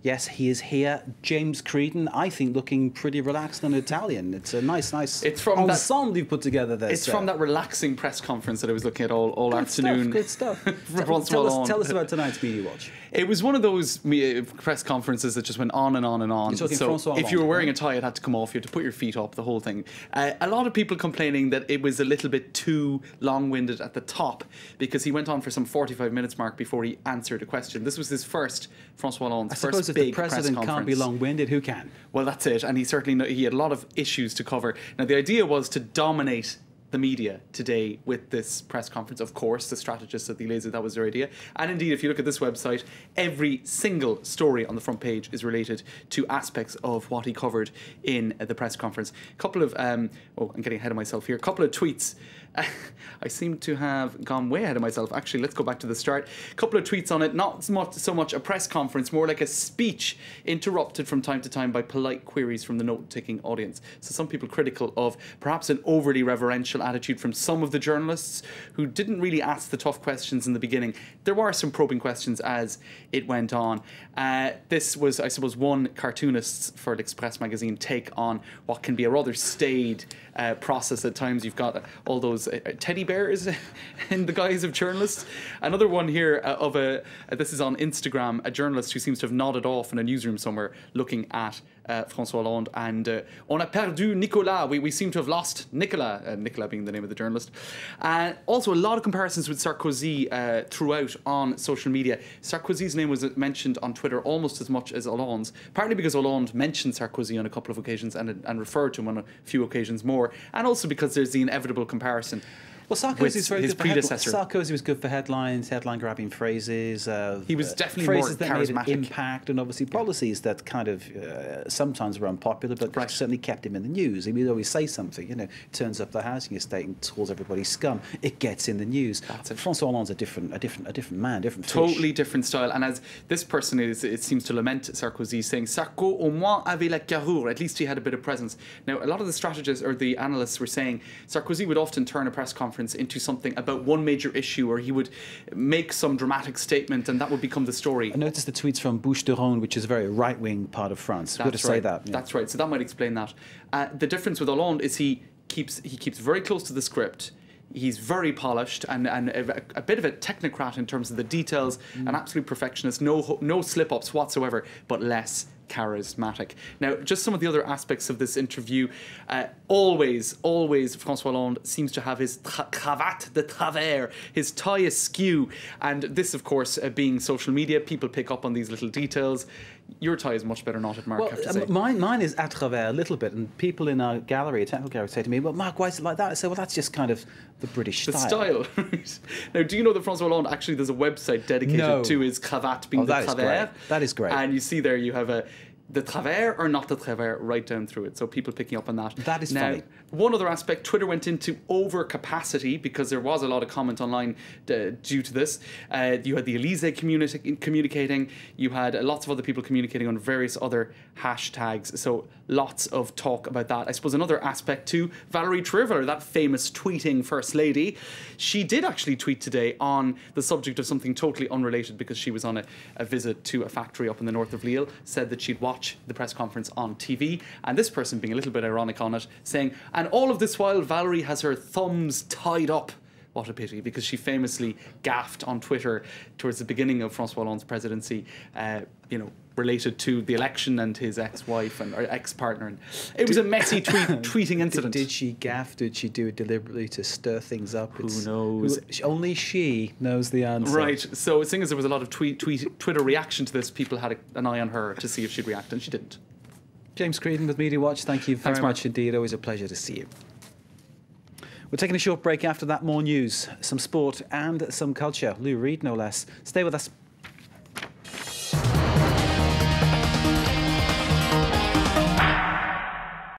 Yes, he is here. James Creedon, I think, looking pretty relaxed and Italian. It's a nice ensemble you put together there. It's from that relaxing press conference that I was looking at all afternoon. Good stuff. Tell us about tonight's Media Watch. It was one of those press conferences that just went on and on and on. You're talking so François if you were Hollande, wearing right? a tie, it had to come off. You had to put your feet up, the whole thing. A lot of people complaining that it was a little bit too long-winded at the top because he went on for some 45 minutes mark before he answered a question. This was his first, François Hollande's first big press conference. I suppose if the president can't be long-winded, who can? Well, that's it. And he had a lot of issues to cover. Now, the idea was to dominate the media today with this press conference. Of course, the strategists at the Elysée, that was their idea. And indeed, if you look at this website, every single story on the front page is related to aspects of what he covered in the press conference. A couple of, I'm getting ahead of myself here, a couple of tweets. I seem to have gone way ahead of myself. Actually, let's go back to the start. A couple of tweets on it, not so much a press conference, more like a speech interrupted from time to time by polite queries from the note-taking audience. So some people critical of perhaps an overly reverential attitude from some of the journalists who didn't really ask the tough questions in the beginning. There were some probing questions as it went on. This was, I suppose, one cartoonist's for l'Express magazine take on what can be a rather staid process at times. You've got all those teddy bears in the guise of journalists. Another one here this is on Instagram, a journalist who seems to have nodded off in a newsroom somewhere looking at François Hollande, and on a perdu Nicolas, we seem to have lost Nicolas, Nicolas being the name of the journalist. Also a lot of comparisons with Sarkozy throughout on social media. Sarkozy's name was mentioned on Twitter almost as much as Hollande's, partly because Hollande mentioned Sarkozy on a couple of occasions and referred to him on a few occasions more, and also because there's the inevitable comparison. Well, Sarkozy's very his good for predecessor. Sarkozy was good for headlines, headline-grabbing phrases. He was definitely phrases more that made charismatic. an impact, and obviously policies that kind of sometimes were unpopular, but certainly kept him in the news. He would always say something. Turns up the housing estate and calls everybody scum. It gets in the news. François Hollande's a different man, different fish. Totally different style. And as this person it seems to lament Sarkozy, saying Sarko au moins avait la carrure. At least he had a bit of presence. Now, a lot of the strategists or the analysts were saying Sarkozy would often turn a press conference into something about one major issue, or he would make some dramatic statement and that would become the story. I noticed the tweets from Bouches-du-Rhône, which is a very right-wing part of France. Good to say that. Yeah. That's right. So that might explain that. The difference with Hollande is he keeps very close to the script. He's very polished and a bit of a technocrat in terms of the details, an absolute perfectionist, no slip-ups whatsoever, but less charismatic. Now, just some of the other aspects of this interview. Always François Hollande seems to have his cravate de travers, his tie askew, and this, of course, being social media, people pick up on these little details. Your tie is much better knotted, Mark, I have to say. Mine is à travers a little bit, and people in our gallery, a technical gallery, say to me, well, Mark, why is it like that? I say, well, that's just kind of the British style. The style, right. Now, do you know that François Hollande, actually, there's a website dedicated to his cravate being the travers? That is great. And you see there, you have the travers or not the travers right down through it. So people picking up on that. That is now, funny. One other aspect, Twitter went into overcapacity because there was a lot of comment online due to this. You had the Elysée communicating. You had lots of other people communicating on various other hashtags. So lots of talk about that. I suppose another aspect too, Valérie Trierweiler, that famous tweeting First Lady, she did actually tweet today on the subject of something totally unrelated because she was on a visit to a factory up in the north of Lille, said that she'd watch the press conference on TV, and this person being a little bit ironic on it, saying, and all of this while Valérie has her thumbs tied up. What a pity, because she famously gaffed on Twitter towards the beginning of François Hollande's presidency, related to the election and his ex-wife or ex-partner. And it was a messy tweeting incident. Did she gaff? Did she do it deliberately to stir things up? Who knows? Only she knows the answer. Right. So seeing as there was a lot of Twitter reaction to this, people had an eye on her to see if she'd react, and she didn't. James Creedon with Media Watch, thank you very Thanks, much indeed. Always a pleasure to see you. We're taking a short break. After that, more news, some sport and some culture. Lou Reed, no less. Stay with us.